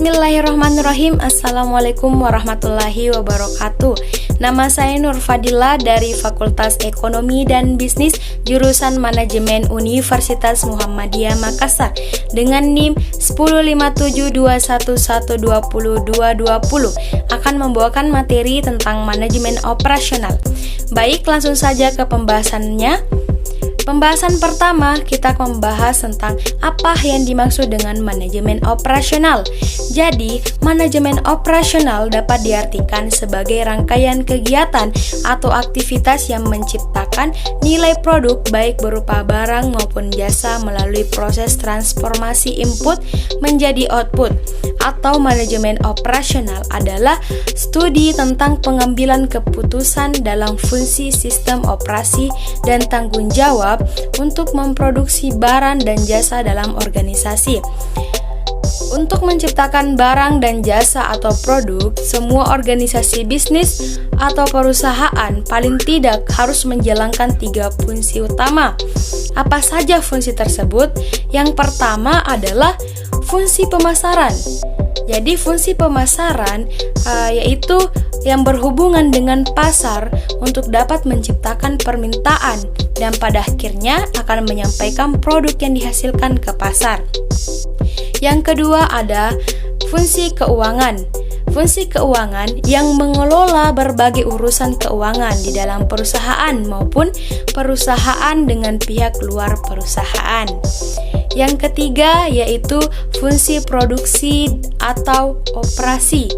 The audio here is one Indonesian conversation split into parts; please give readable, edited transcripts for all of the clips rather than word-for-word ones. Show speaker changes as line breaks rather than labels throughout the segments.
Bismillahirrahmanirrahim. Assalamualaikum warahmatullahi wabarakatuh. Nama saya Nur Fadila dari Fakultas Ekonomi dan Bisnis Jurusan Manajemen Universitas Muhammadiyah Makassar dengan NIM 15721120220 akan membawakan materi tentang manajemen operasional. Baik, langsung saja ke pembahasannya. Pembahasan pertama, kita membahas tentang apa yang dimaksud dengan manajemen operasional. Jadi, manajemen operasional dapat diartikan sebagai rangkaian kegiatan atau aktivitas yang menciptakan nilai produk baik berupa barang maupun jasa melalui proses transformasi input menjadi output. Atau manajemen operasional adalah studi tentang pengambilan keputusan dalam fungsi sistem operasi dan tanggung jawab untuk memproduksi barang dan jasa dalam organisasi. Untuk menciptakan barang dan jasa atau produk, semua organisasi bisnis atau perusahaan paling tidak harus menjalankan 3 fungsi utama. Apa saja fungsi tersebut? Yang pertama adalah fungsi pemasaran. Jadi fungsi pemasaran yaitu yang berhubungan dengan pasar untuk dapat menciptakan permintaan dan pada akhirnya akan menyampaikan produk yang dihasilkan ke pasar. Yang kedua ada fungsi keuangan. Fungsi keuangan yang mengelola berbagai urusan keuangan di dalam perusahaan maupun perusahaan dengan pihak luar perusahaan. Yang ketiga yaitu fungsi produksi atau operasi.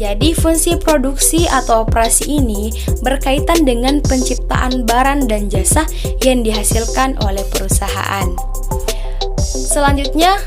Jadi fungsi produksi atau operasi ini berkaitan dengan penciptaan barang dan jasa yang dihasilkan oleh perusahaan. Selanjutnya,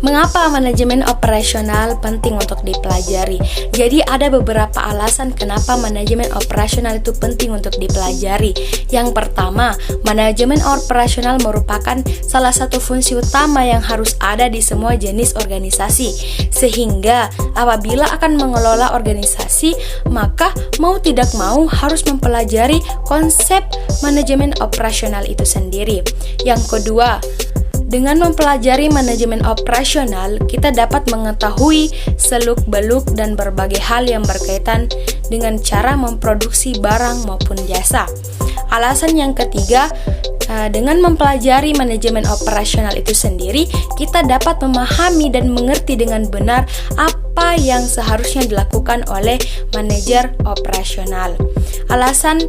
mengapa manajemen operasional penting untuk dipelajari? Jadi ada beberapa alasan kenapa manajemen operasional itu penting untuk dipelajari. Yang pertama, manajemen operasional merupakan salah satu fungsi utama yang harus ada di semua jenis organisasi. Sehingga apabila akan mengelola organisasi, maka mau tidak mau harus mempelajari konsep manajemen operasional itu sendiri. Yang kedua, dengan mempelajari manajemen operasional, kita dapat mengetahui seluk-beluk dan berbagai hal yang berkaitan dengan cara memproduksi barang maupun jasa. Alasan yang ketiga, dengan mempelajari manajemen operasional itu sendiri, kita dapat memahami dan mengerti dengan benar apa yang seharusnya dilakukan oleh manajer operasional. Alasan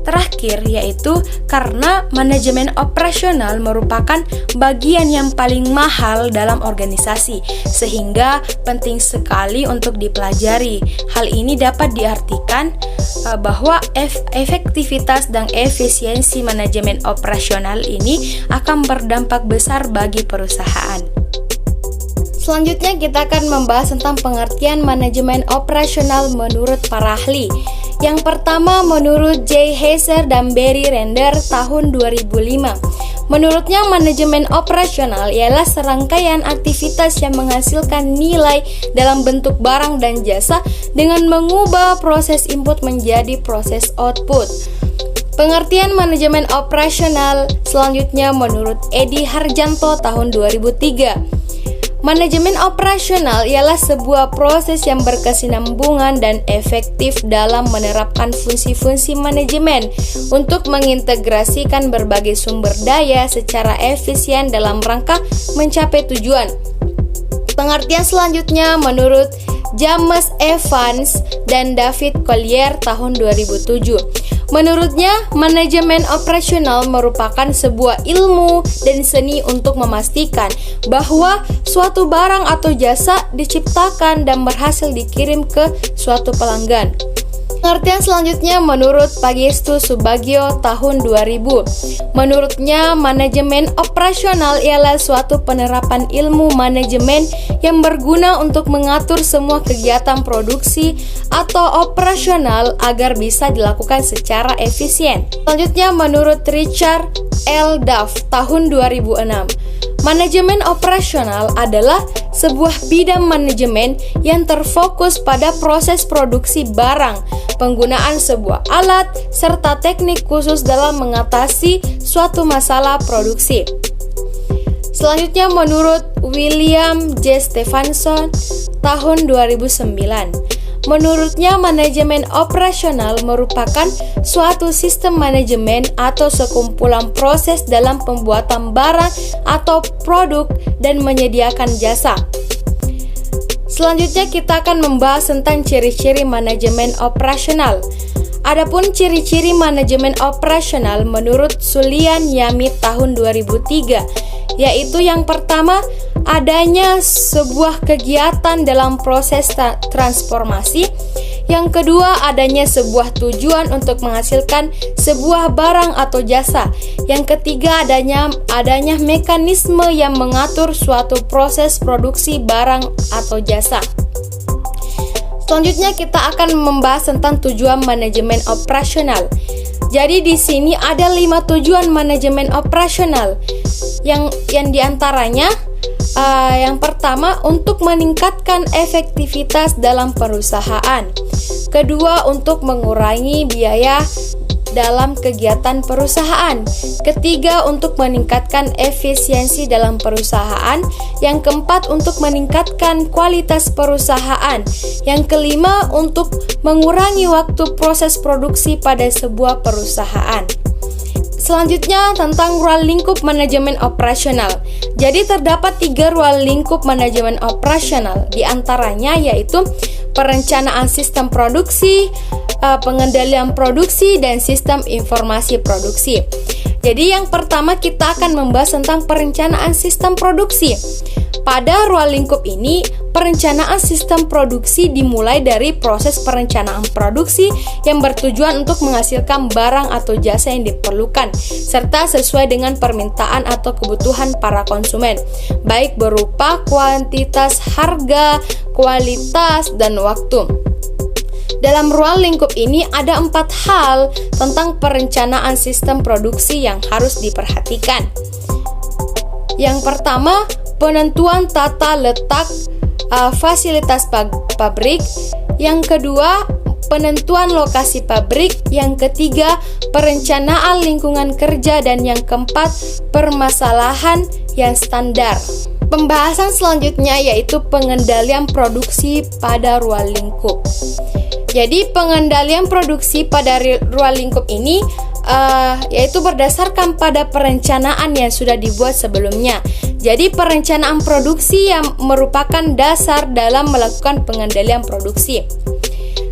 terakhir yaitu karena manajemen operasional merupakan bagian yang paling mahal dalam organisasi, sehingga penting sekali untuk dipelajari. Hal ini dapat diartikan bahwa efektivitas dan efisiensi manajemen operasional ini akan berdampak besar bagi perusahaan. Selanjutnya kita akan membahas tentang pengertian manajemen operasional menurut para ahli. Yang pertama menurut J. Heiser dan Barry Render tahun 2005. Menurutnya manajemen operasional ialah serangkaian aktivitas yang menghasilkan nilai dalam bentuk barang dan jasa dengan mengubah proses input menjadi proses output. Pengertian manajemen operasional selanjutnya menurut Edi Harjanto tahun 2003. Manajemen operasional ialah sebuah proses yang berkesinambungan dan efektif dalam menerapkan fungsi-fungsi manajemen untuk mengintegrasikan berbagai sumber daya secara efisien dalam rangka mencapai tujuan. Pengertian selanjutnya menurut James Evans dan David Collier tahun 2007. Menurutnya, manajemen operasional merupakan sebuah ilmu dan seni untuk memastikan bahwa suatu barang atau jasa diciptakan dan berhasil dikirim ke suatu pelanggan. Pengertian selanjutnya menurut Pagestu Subagio tahun 2000. Menurutnya, manajemen operasional ialah suatu penerapan ilmu manajemen yang berguna untuk mengatur semua kegiatan produksi atau operasional agar bisa dilakukan secara efisien. Selanjutnya menurut Richard L. Duff tahun 2006. Manajemen operasional adalah sebuah bidang manajemen yang terfokus pada proses produksi barang, penggunaan sebuah alat, serta teknik khusus dalam mengatasi suatu masalah produksi. Selanjutnya menurut William J. Stephenson tahun 2009, menurutnya manajemen operasional merupakan suatu sistem manajemen atau sekumpulan proses dalam pembuatan barang atau produk dan menyediakan jasa. Selanjutnya kita akan membahas tentang ciri-ciri manajemen operasional. Adapun ciri-ciri manajemen operasional menurut Sulian Yamit tahun 2003, yaitu yang pertama, adanya sebuah kegiatan dalam proses transformasi. Yang kedua, adanya sebuah tujuan untuk menghasilkan sebuah barang atau jasa. Yang ketiga, adanya mekanisme yang mengatur suatu proses produksi barang atau jasa. Selanjutnya kita akan membahas tentang tujuan manajemen operasional. Jadi di sini ada 5 tujuan manajemen operasional. Yang diantaranya yang pertama, untuk meningkatkan efektivitas dalam perusahaan. Kedua, untuk mengurangi biaya dalam kegiatan perusahaan. Ketiga, untuk meningkatkan efisiensi dalam perusahaan. Yang keempat, untuk meningkatkan kualitas perusahaan. Yang kelima, untuk mengurangi waktu proses produksi pada sebuah perusahaan. Selanjutnya tentang ruang lingkup manajemen operasional. Jadi terdapat 3 ruang lingkup manajemen operasional. Di antaranya yaitu perencanaan sistem produksi, pengendalian produksi, dan sistem informasi produksi. Jadi yang pertama kita akan membahas tentang perencanaan sistem produksi. Pada ruang lingkup ini, perencanaan sistem produksi dimulai dari proses perencanaan produksi yang bertujuan untuk menghasilkan barang atau jasa yang diperlukan, serta sesuai dengan permintaan atau kebutuhan para konsumen, baik berupa kuantitas, harga, kualitas, dan waktu. Dalam ruang lingkup ini ada 4 hal tentang perencanaan sistem produksi yang harus diperhatikan. Yang pertama, penentuan tata letak fasilitas pabrik. Yang kedua, penentuan lokasi pabrik. Yang ketiga, perencanaan lingkungan kerja. Dan yang keempat, permasalahan yang standar. Pembahasan selanjutnya yaitu pengendalian produksi pada ruang lingkup. Jadi pengendalian produksi pada ruang lingkup ini yaitu berdasarkan pada perencanaan yang sudah dibuat sebelumnya. Jadi perencanaan produksi yang merupakan dasar dalam melakukan pengendalian produksi.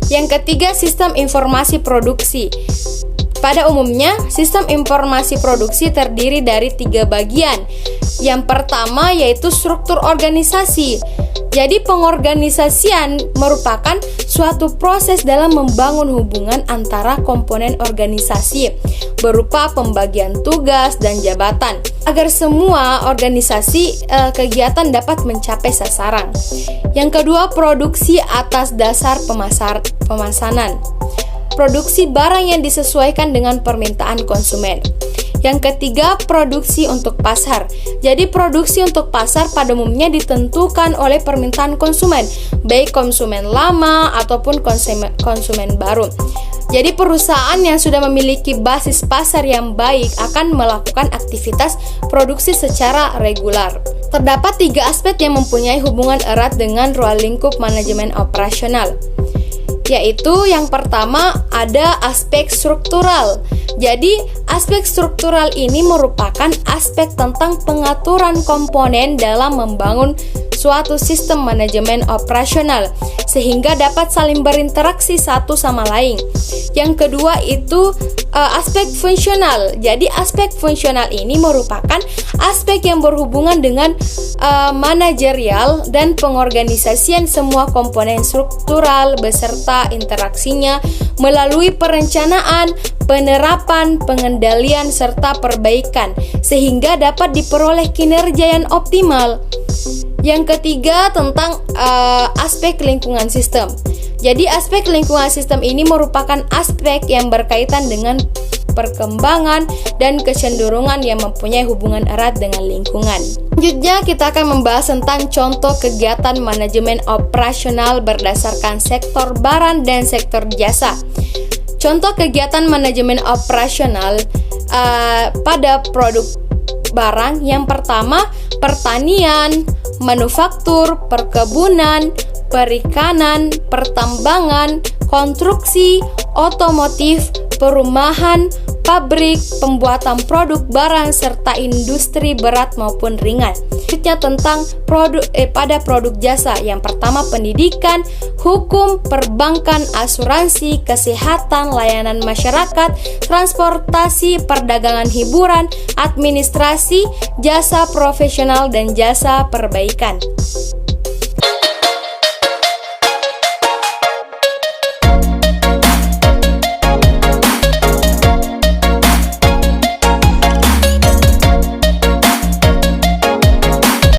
Yang ketiga, sistem informasi produksi. Pada umumnya, sistem informasi produksi terdiri dari 3 bagian. Yang pertama yaitu struktur organisasi. Jadi pengorganisasian merupakan suatu proses dalam membangun hubungan antara komponen organisasi berupa pembagian tugas dan jabatan agar semua organisasi kegiatan dapat mencapai sasaran. Yang kedua, produksi atas dasar pemesanan. Produksi barang yang disesuaikan dengan permintaan konsumen. Yang ketiga, produksi untuk pasar. Jadi produksi untuk pasar pada umumnya ditentukan oleh permintaan konsumen, baik konsumen lama ataupun konsumen baru. Jadi perusahaan yang sudah memiliki basis pasar yang baik akan melakukan aktivitas produksi secara regular. Terdapat 3 aspek yang mempunyai hubungan erat dengan ruang lingkup manajemen operasional. Yaitu yang pertama ada aspek struktural. Jadi aspek struktural ini merupakan aspek tentang pengaturan komponen dalam membangun suatu sistem manajemen operasional sehingga dapat saling berinteraksi satu sama lain. Yang kedua itu aspek fungsional. Jadi aspek fungsional ini merupakan aspek yang berhubungan dengan manajerial dan pengorganisasian semua komponen struktural beserta interaksinya melalui perencanaan, penerapan, pengendalian, serta perbaikan sehingga dapat diperoleh kinerja yang optimal. Yang ketiga tentang aspek lingkungan sistem. Jadi aspek lingkungan sistem ini merupakan aspek yang berkaitan dengan perkembangan dan kecenderungan yang mempunyai hubungan erat dengan lingkungan. Selanjutnya kita akan membahas tentang contoh kegiatan manajemen operasional berdasarkan sektor barang dan sektor jasa. Contoh kegiatan manajemen operasional pada produk barang. Yang pertama, pertanian, manufaktur, perkebunan, perikanan, pertambangan, konstruksi, otomotif, perumahan, pabrik, pembuatan produk barang, serta industri berat maupun ringan. Selanjutnya tentang pada produk jasa. Yang pertama, pendidikan, hukum, perbankan, asuransi, kesehatan, layanan masyarakat, transportasi, perdagangan, hiburan, administrasi, jasa profesional, dan jasa perbaikan.